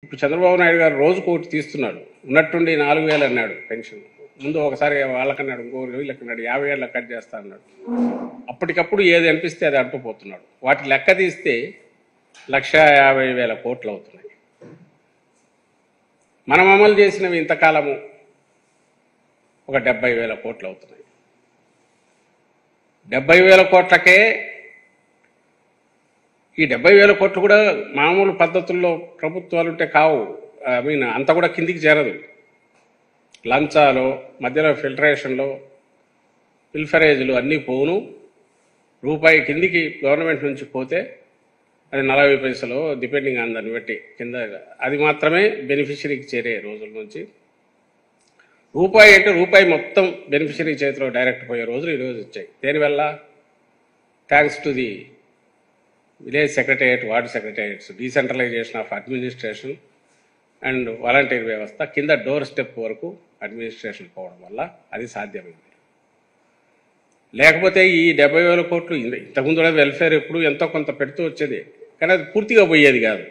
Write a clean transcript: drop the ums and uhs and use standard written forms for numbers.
ఇప్పుడు చంద్రబాబు నాయుడు గారు రోజుకు ఒకటి తీస్తున్నాడు. ఉన్నట్టుండి 4,000 అన్నాడు పెన్షన్. ముందు ఒకసారి వాళ్ళకన్నాడు, ఇంకో వీళ్ళకన్నాడు 50,000 కట్ చేస్తా అన్నాడు. అప్పటికప్పుడు ఏది అనిపిస్తే అది అంటుపోతున్నాడు. వాటి లెక్క తీస్తే 1,50,000 కోట్లు అవుతున్నాయి. మనం అమలు చేసినవి ఇంతకాలము ఒక 70,000 కోట్లు అవుతున్నాయి. 70,000 కోట్లకే ఈ 70,000 కోట్లు కూడా మామూలు పద్ధతుల్లో ప్రభుత్వాలు ఉంటే కావు. అంత కూడా కిందికి చేరదు. లంచాలు, మధ్యలో ఫిల్టరేషన్లో పిల్ఫరేజ్లు అన్నీ పోను. రూపాయి కిందికి గవర్నమెంట్ నుంచి పోతే అది 40 పైసలు డిపెండింగ్ ఆన్ దాన్ని బట్టి కింద, అది మాత్రమే బెనిఫిషరీకి చేరే రోజుల నుంచి. రూపాయి అంటే రూపాయి మొత్తం బెనిఫిషరీ చేతిలో డైరెక్ట్ పోయే రోజులు ఈరోజు వచ్చాయి. దేనివల్ల? Thanks to the village secretariat, ward secretariats, decentralisation of administration and volunteer వ్యవస్థ, కింద డోర్ స్టెప్ వరకు అడ్మినిస్ట్రేషన్ పోవడం వల్ల అది సాధ్యమైంది. లేకపోతే ఈ 70,000 కోట్లు ఇంతకుముందు వెల్ఫేర్ ఎప్పుడు ఎంతో కొంత పెడుతూ వచ్చేది, కానీ అది పూర్తిగా పోయేది కాదు.